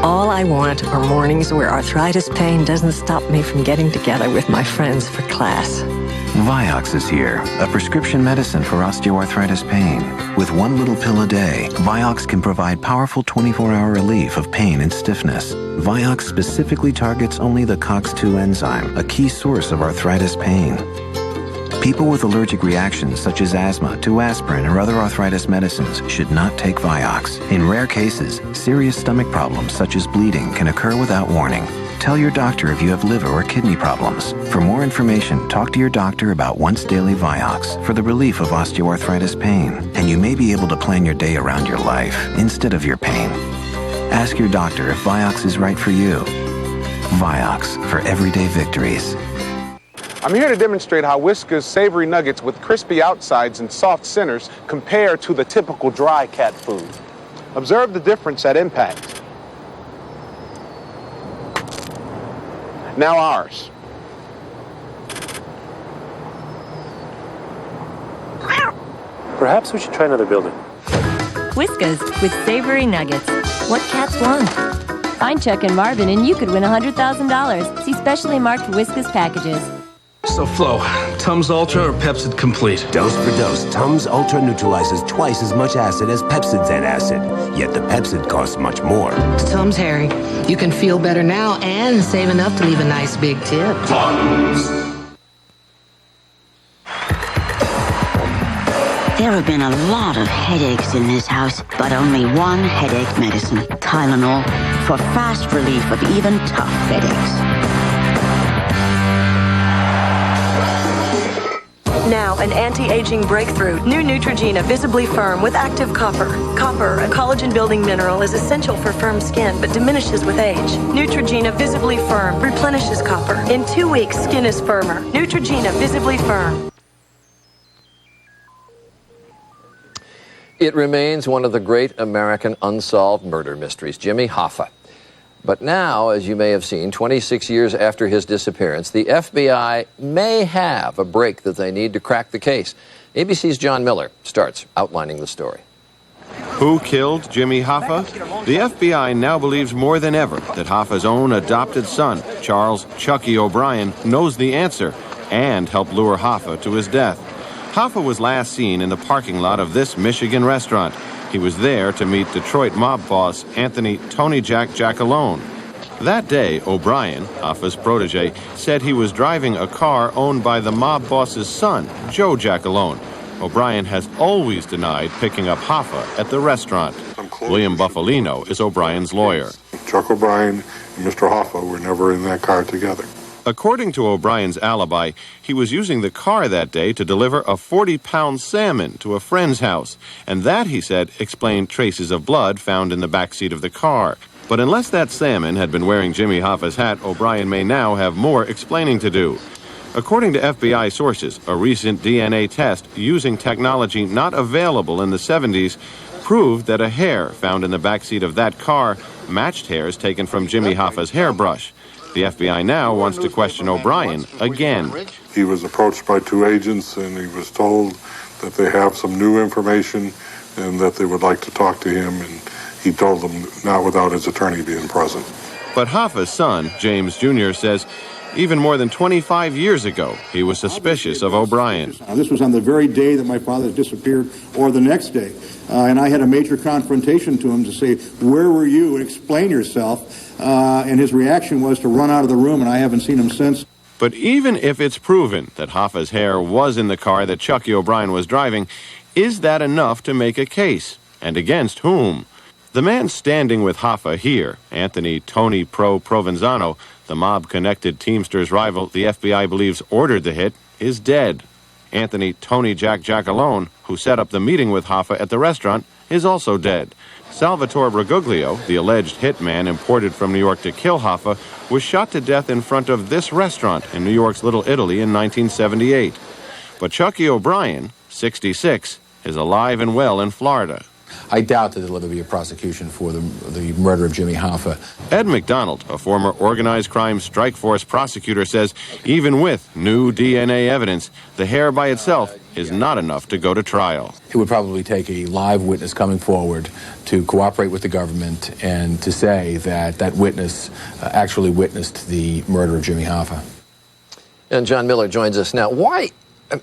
All I want are mornings where arthritis pain doesn't stop me from getting together with my friends for class. Vioxx is here, a prescription medicine for osteoarthritis pain. With one little pill a day, Vioxx can provide powerful 24-hour relief of pain and stiffness. Vioxx specifically targets only the COX-2 enzyme, a key source of arthritis pain. People with allergic reactions such as asthma to aspirin or other arthritis medicines should not take Vioxx. In rare cases, serious stomach problems such as bleeding can occur without warning. Tell your doctor if you have liver or kidney problems. For more information, talk to your doctor about once daily Vioxx for the relief of osteoarthritis pain, and you may be able to plan your day around your life instead of your pain. Ask your doctor if Vioxx is right for you. Vioxx for everyday victories. I'm here to demonstrate how Whiskas savory nuggets with crispy outsides and soft centers compare to the typical dry cat food. Observe the difference at impact. Now ours. Perhaps we should try another building. Whiskas with savory nuggets. What cats want? Find Chuck and Marvin and you could win $100,000. See specially marked Whiskas packages. So, Flo, Tums Ultra or Pepsid Complete? Dose for dose, Tums Ultra neutralizes twice as much acid as Pepsid's antacid. Yet the Pepsid costs much more. Tums, Harry. You can feel better now and save enough to leave a nice big tip. Tums. There have been a lot of headaches in this house, but only one headache medicine, Tylenol, for fast relief of even tough headaches. Now, an anti-aging breakthrough. New Neutrogena Visibly Firm with active copper. Copper, a collagen-building mineral, is essential for firm skin, but diminishes with age. Neutrogena Visibly Firm replenishes copper. In 2 weeks, skin is firmer. Neutrogena Visibly Firm. It remains one of the great American unsolved murder mysteries, Jimmy Hoffa. But now, as you may have seen, 26 years after his disappearance, the FBI may have a break that they need to crack the case. ABC's John Miller starts outlining the story. Who killed Jimmy Hoffa? The FBI now believes more than ever that Hoffa's own adopted son, Charles Chucky O'Brien, knows the answer and helped lure Hoffa to his death. Hoffa was last seen in the parking lot of this Michigan restaurant. He was there to meet Detroit mob boss Anthony Tony Jack Giacalone. That day, O'Brien, Hoffa's protege, said he was driving a car owned by the mob boss's son, Joe Giacalone. O'Brien has always denied picking up Hoffa at the restaurant. William Buffalino is O'Brien's lawyer. Chuck O'Brien and Mr. Hoffa were never in that car together. According to O'Brien's alibi, he was using the car that day to deliver a 40-pound salmon to a friend's house. And that, he said, explained traces of blood found in the backseat of the car. But unless that salmon had been wearing Jimmy Hoffa's hat, O'Brien may now have more explaining to do. According to FBI sources, a recent DNA test using technology not available in the 70s proved that a hair found in the backseat of that car matched hairs taken from Jimmy Hoffa's hairbrush. The FBI now wants to question O'Brien again. He was approached by two agents and he was told that they have some new information and that they would like to talk to him, and he told them not without his attorney being present. But Hoffa's son, James Jr., says even more than 25 years ago, he was suspicious of O'Brien. This was on the very day that my father disappeared, or the next day. And I had a major confrontation to him to say, where were you? Explain yourself. And his reaction was to run out of the room, and I haven't seen him since. But even if it's proven that Hoffa's hair was in the car that Chucky O'Brien was driving, is that enough to make a case? And against whom? The man standing with Hoffa here, Anthony Tony Provenzano, the mob-connected Teamsters rival the FBI believes ordered the hit, is dead. Anthony Tony Jack Giacalone, who set up the meeting with Hoffa at the restaurant, is also dead. Salvatore Briguglio, the alleged hitman imported from New York to kill Hoffa, was shot to death in front of this restaurant in New York's Little Italy in 1978. But Chucky O'Brien, 66, is alive and well in Florida. I doubt that there'll ever be a prosecution for the murder of Jimmy Hoffa. Ed McDonald, a former organized crime strike force prosecutor, says even with new DNA evidence, the hair by itself is not enough to go to trial. It would probably take a live witness coming forward to cooperate with the government and to say that that witness actually witnessed the murder of Jimmy Hoffa. And John Miller joins us now. Why?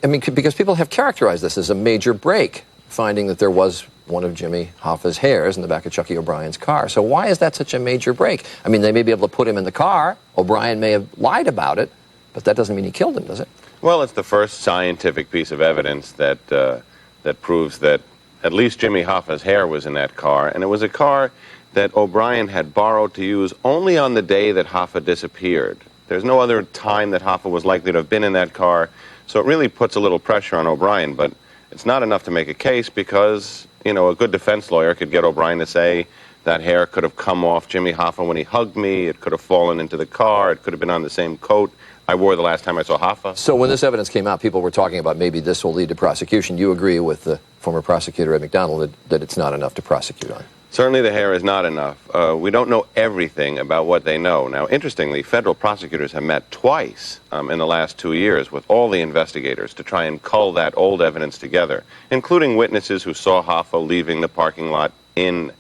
I mean, because people have characterized this as a major break, finding that there was one of Jimmy Hoffa's hairs in the back of Chucky O'Brien's car. So why is that such a major break? I mean, they may be able to put him in the car. O'Brien may have lied about it, but that doesn't mean he killed him, does it? Well, it's the first scientific piece of evidence that that proves that at least Jimmy Hoffa's hair was in that car, and it was a car that O'Brien had borrowed to use only on the day that Hoffa disappeared. There's no other time that Hoffa was likely to have been in that car, so it really puts a little pressure on O'Brien, but it's not enough to make a case because, you know, a good defense lawyer could get O'Brien to say that hair could have come off Jimmy Hoffa when he hugged me, it could have fallen into the car, it could have been on the same coat I wore the last time I saw Hoffa. So when this evidence came out, people were talking about maybe this will lead to prosecution. You agree with the former prosecutor Ed McDonald that it's not enough to prosecute on? Certainly the hair is not enough. We don't know everything about what they know. Now, interestingly, federal prosecutors have met twice in the last 2 years with all the investigators to try and cull that old evidence together, including witnesses who saw Hoffa leaving the parking lot in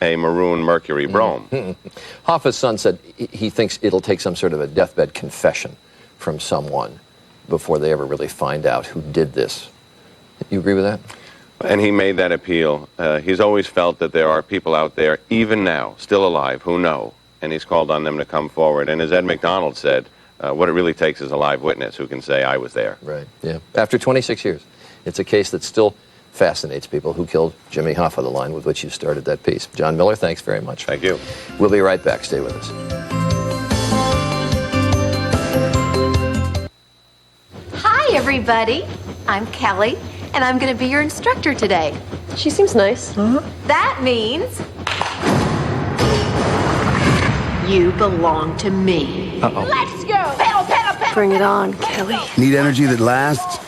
a maroon Mercury Brougham. Hoffa's son said he thinks it'll take some sort of a deathbed confession from someone before they ever really find out who did this. You agree with that? And he made that appeal. He's always felt that there are people out there, even now, still alive, who know, and he's called on them to come forward. And as Ed McDonald said, what it really takes is a live witness who can say, I was there. Right, yeah. After 26 years, it's a case that still fascinates people. Who killed Jimmy Hoffa, the line with which you started that piece. John Miller, thanks very much. Thank you. We'll be right back. Stay with us. Hi, everybody. I'm Kelly, and I'm going to be your instructor today. She seems nice. That means you belong to me. Let's go! Pedal, pedal, pedal! Bring it on, Kelly. Need energy that lasts?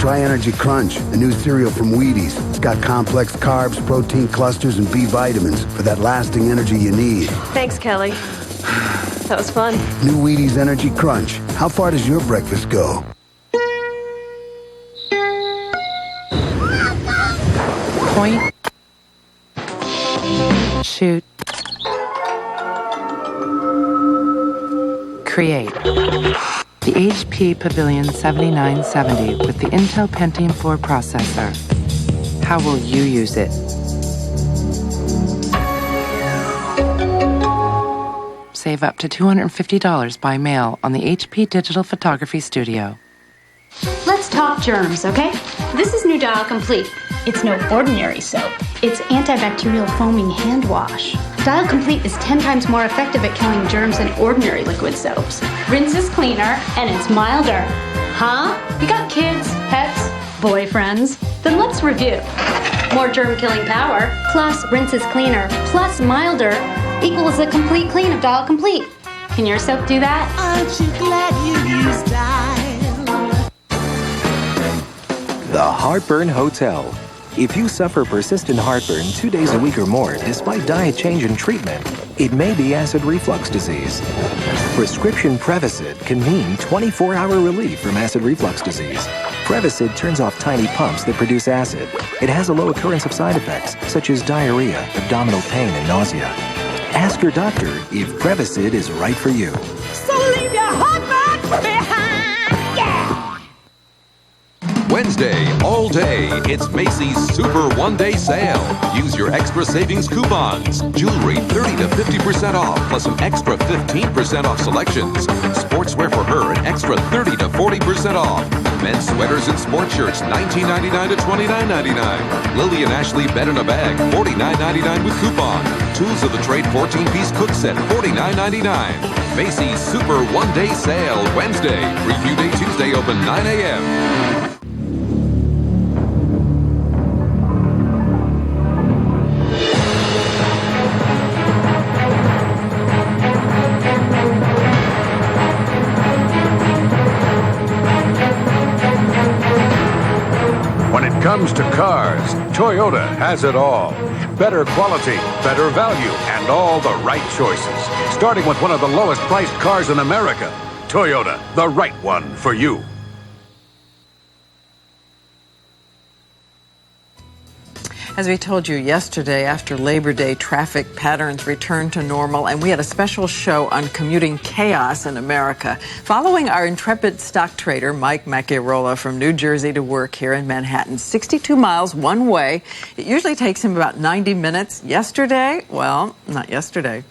Try Energy Crunch, a new cereal from Wheaties. It's got complex carbs, protein clusters, and B vitamins for that lasting energy you need. Thanks, Kelly. That was fun. New Wheaties Energy Crunch. How far does your breakfast go? Point. Shoot. Create. The HP Pavilion 7970 with the Intel Pentium 4 processor. How will you use it? Save up to $250 by mail on the HP Digital Photography Studio. Let's talk germs, okay? This is new Dial Complete. It's no ordinary soap. It's antibacterial foaming hand wash. Dial Complete is 10 times more effective at killing germs than ordinary liquid soaps. Rinse is cleaner and it's milder. Huh? You got kids, pets, boyfriends? Then let's review. More germ-killing power, plus rinse is cleaner, plus milder, equals the complete clean of Dial Complete. Can your soap do that? Aren't you glad you used Dial? The Heartburn Hotel. If you suffer persistent heartburn 2 days a week or more, despite diet change and treatment, it may be acid reflux disease. Prescription Prevacid can mean 24-hour relief from acid reflux disease. Prevacid turns off tiny pumps that produce acid. It has a low occurrence of side effects, such as diarrhea, abdominal pain, and nausea. Ask your doctor if Prevacid is right for you. So leave your heartburn behind, yeah! Wednesday, all day, it's Macy's Super One-Day Sale. Use your extra savings coupons. Jewelry 30 to 50% off, plus an extra 15% off selections. Sportswear for her, an extra 30 to 40% off. Men's sweaters and sports shirts, $19.99 to $29.99. Lily and Ashley bed in a bag, $49.99 with coupon. Tools of the Trade 14-piece cook set, $49.99. Macy's Super One-Day Sale, Wednesday. Preview Day Tuesday, open 9 a.m. When it comes to cars, Toyota has it all. Better quality, better value, and all the right choices. Starting with one of the lowest priced cars in America. Toyota, the right one for you. As we told you yesterday, after Labor Day, traffic patterns returned to normal, and we had a special show on commuting chaos in America. Following our intrepid stock trader, Mike Macchiarola, from New Jersey to work here in Manhattan, 62 miles one way. It usually takes him about 90 minutes. Yesterday, well, not yesterday.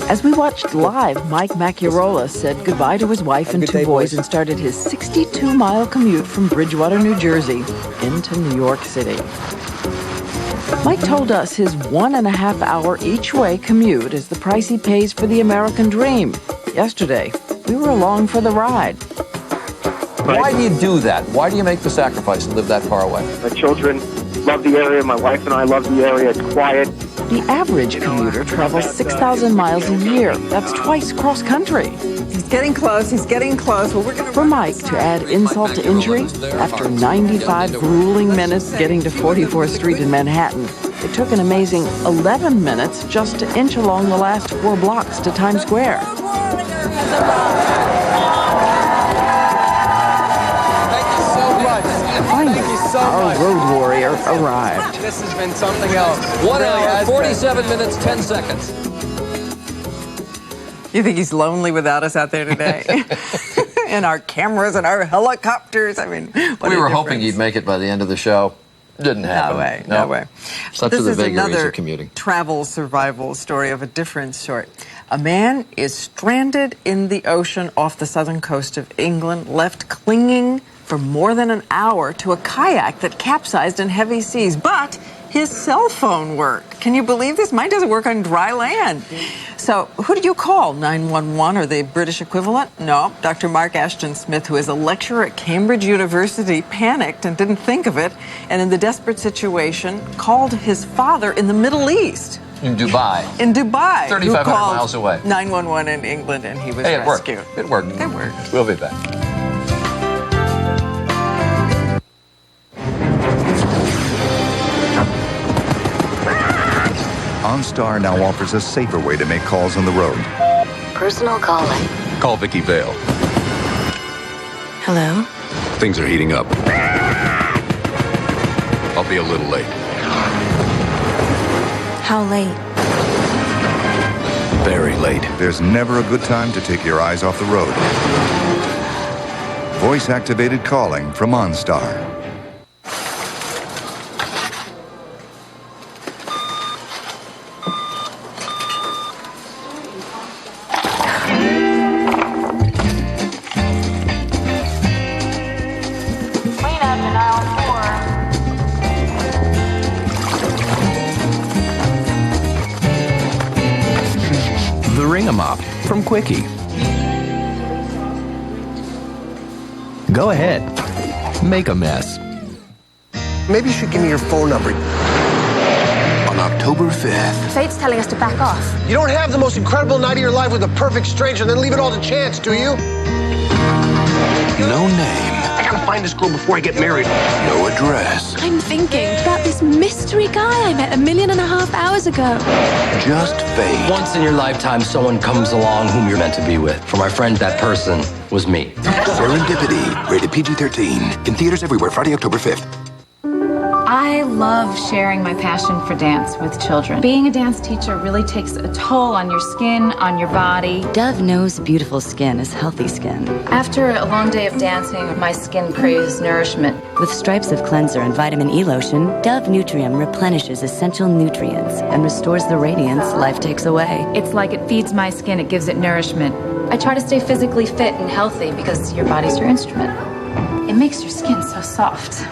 As we watched live, Mike Macchiarola said goodbye to his wife and two boys and started his 62-mile commute from Bridgewater, New Jersey, into New York City. Mike told us his 1.5-hour each-way commute is the price he pays for the American dream. Yesterday, we were along for the ride. Why do you do that? Why do you make the sacrifice and live that far away? My children love the area. My wife and I love the area. It's quiet. The average commuter travels 6,000 miles a year. That's twice cross-country. He's getting close. He's getting close. Well, for Mike to add insult to injury, after 95 grueling minutes getting to 44th Street in Manhattan, it took an amazing 11 minutes just to inch along the last 4 blocks to Times Square. Our road warrior arrived. This has been something else. 1 hour, 47 minutes, 10 seconds. You think he's lonely without us out there today? And our cameras and our helicopters. I mean, we were hoping he'd make it by the end of the show. Didn't happen. No way, no way. Such are the vagaries of commuting. Travel survival story of a different sort. A man is stranded in the ocean off the southern coast of England, left clinging for more than an hour to a kayak that capsized in heavy seas. But his cell phone worked. Can you believe this? Mine doesn't work on dry land. So who did you call? 911 or the British equivalent? No. Dr. Mark Ashton Smith, who is a lecturer at Cambridge University, panicked and didn't think of it, and in the desperate situation, called his father in the Middle East. In Dubai. In Dubai. 3,500 miles away. 911 in England, and he was rescued. It worked. It worked. We'll be back. OnStar now offers a safer way to make calls on the road. Personal calling. Call Vicky Vale. Hello? Things are heating up. I'll be a little late. How late? Very late. There's never a good time to take your eyes off the road. Voice-activated calling from OnStar. From Quickie. Go ahead. Make a mess. Maybe you should give me your phone number. On October 5th. Fate's telling us to back off. You don't have the most incredible night of your life with a perfect stranger and then leave it all to chance, do you? No name. I gotta find this girl before I get married. No address. I'm thinking about this mystery guy I met 1.5 million hours ago. Just fate. Once in your lifetime, someone comes along whom you're meant to be with. For my friend, that person was me. Serendipity. Rated PG-13. In theaters everywhere, Friday, October 5th. I love sharing my passion for dance with children. Being a dance teacher really takes a toll on your skin, on your body. Dove knows beautiful skin is healthy skin. After a long day of dancing, my skin craves nourishment. With stripes of cleanser and vitamin E lotion, Dove Nutrium replenishes essential nutrients and restores the radiance life takes away. It's like it feeds my skin, it gives it nourishment. I try to stay physically fit and healthy because your body's your instrument. It makes your skin so soft.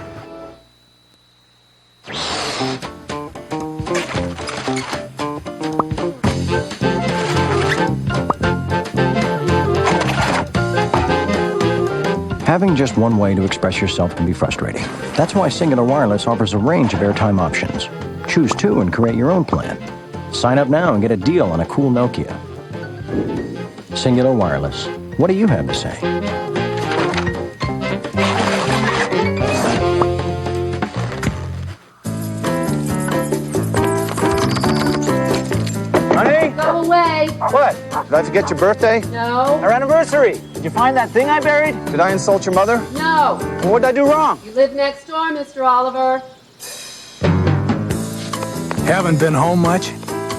Having just one way to express yourself can be frustrating. That's why Singular Wireless offers a range of airtime options. Choose two and create your own plan. Sign up now and get a deal on a cool Nokia. Singular Wireless. What do you have to say? Did I forget your birthday? No. Our anniversary. Did you find that thing I buried? Did I insult your mother? No. Well, what did I do wrong? You live next door, Mr. Oliver. Haven't been home much?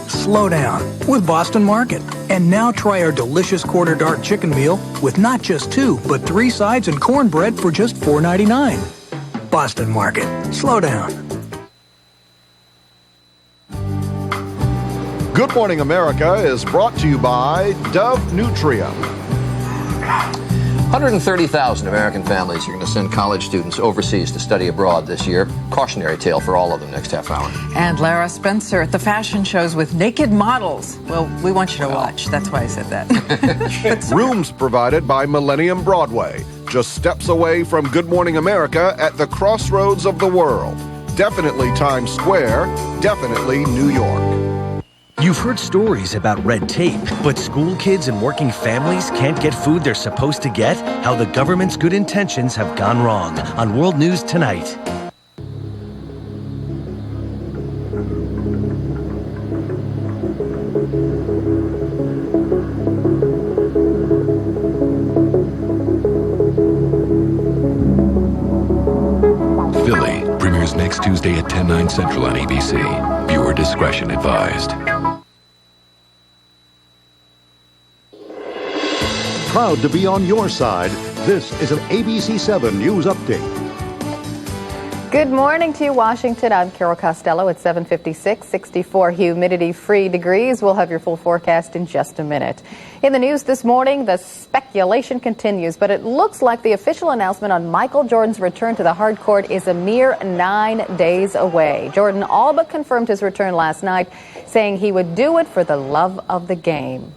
Slow down with Boston Market. And now try our delicious quarter dark chicken meal with not just 2, but 3 sides and cornbread for just $4.99. Boston Market. Slow down. Good Morning America is brought to you by Dove Nutria. 130,000 American families are going to send college students overseas to study abroad this year. Cautionary tale for all of them next half hour. And Lara Spencer at the fashion shows with naked models. Well, we want you to watch. That's why I said that. Rooms provided by Millennium Broadway, just steps away from Good Morning America at the crossroads of the world. Definitely Times Square, definitely New York. You've heard stories about red tape, but school kids and working families can't get food they're supposed to get? How the government's good intentions have gone wrong on World News Tonight. Philly premieres next Tuesday at 10/9 Central on ABC. Viewer discretion advised. Proud to be on your side. This is an ABC7 News Update. Good morning to you, Washington. I'm Carol Costello at 7:56, 64 humidity-free degrees. We'll have your full forecast in just a minute. In the news this morning, the speculation continues, but it looks like the official announcement on Michael Jordan's return to the hard court is a mere 9 days away. Jordan all but confirmed his return last night, saying he would do it for the love of the game.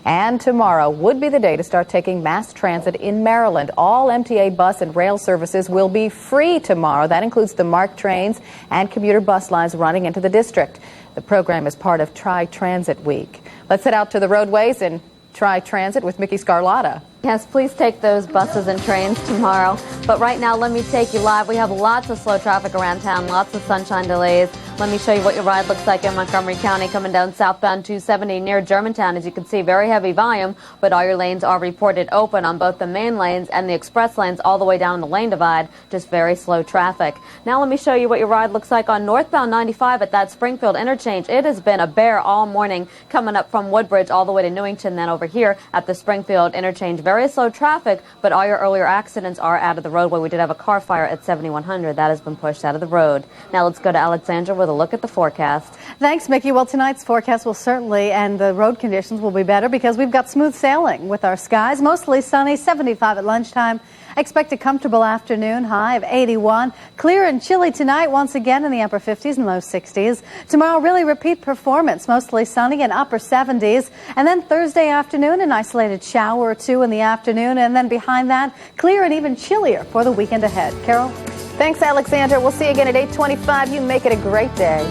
And tomorrow would be the day to start taking mass transit in Maryland. All MTA bus and rail services will be free tomorrow. That includes the MARC trains and commuter bus lines running into the district. The program is part of Tri-Transit Week. Let's head out to the roadways and try transit with Mickey Scarlotta. Yes, please take those buses and trains tomorrow. But right now, let me take you live. We have lots of slow traffic around town, lots of sunshine delays. Let me show you what your ride looks like in Montgomery County coming down southbound 270 near Germantown. As you can see, very heavy volume, but all your lanes are reported open on both the main lanes and the express lanes all the way down the lane divide. Just very slow traffic. Now let me show you what your ride looks like on northbound 95 at that Springfield interchange. It has been a bear all morning coming up from Woodbridge all the way to Newington, then over here at the Springfield interchange. Very slow traffic, but all your earlier accidents are out of the roadway. We did have a car fire at 7100. That has been pushed out of the road. Now let's go to Alexandra with a look at the forecast. Thanks, Mickey. Well, tonight's forecast will certainly, and the road conditions will be better because we've got smooth sailing with our skies. Mostly sunny, 75 at lunchtime. Expect a comfortable afternoon, high of 81. Clear and chilly tonight, once again in the upper 50s and low 60s. Tomorrow, really repeat performance, mostly sunny and upper 70s. And then Thursday afternoon, an isolated shower or two in the afternoon. And then behind that, clear and even chillier for the weekend ahead. Carol? Thanks, Alexandra. We'll see you again at 8:25. You make it a great day.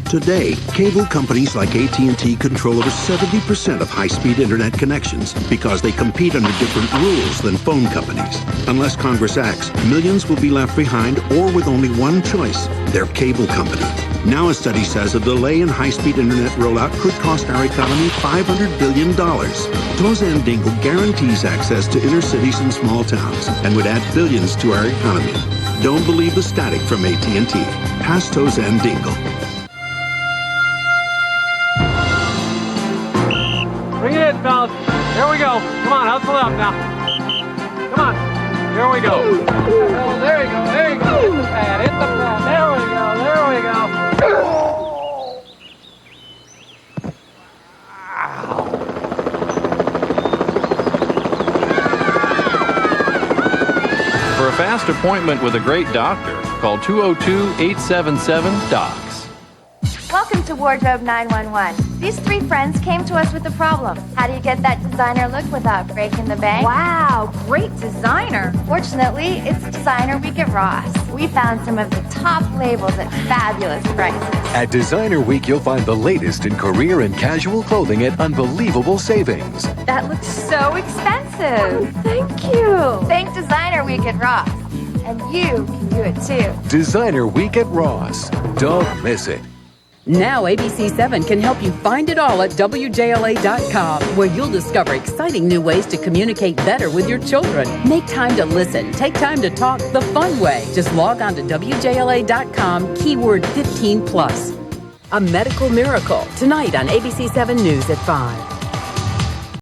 Today, cable companies like AT&T control over 70% of high-speed internet connections because they compete under different rules than phone companies. Unless Congress acts, millions will be left behind or with only one choice, their cable company. Now a study says a delay in high-speed internet rollout could cost our economy $500 billion. Tozen Dingle guarantees access to inner cities and small towns and would add billions to our economy. Don't believe the static from AT&T. Pass Tozen Dingle. Bring it in, fellas. Here we go. Come on, hustle up now. Come on. Here we go. Oh, there you go. There you go. Hit the pad. Hit the pad. There we go. There we go. For a fast appointment with a great doctor, call 202-877-DOCS. Welcome to Wardrobe 911. These three friends came to us with a problem. How do you get that designer look without breaking the bank? Wow, great designer. Fortunately, it's Designer Week at Ross. We found some of the top labels at fabulous prices. At Designer Week, you'll find the latest in career and casual clothing at unbelievable savings. That looks so expensive. Thank you. Thank Designer Week at Ross. And you can do it too. Designer Week at Ross. Don't miss it. Now ABC7 can help you find it all at WJLA.com, where you'll discover exciting new ways to communicate better with your children. Make time to listen, take time to talk the fun way. Just log on to WJLA.com, keyword 15+. A medical miracle, tonight on ABC7 News at 5.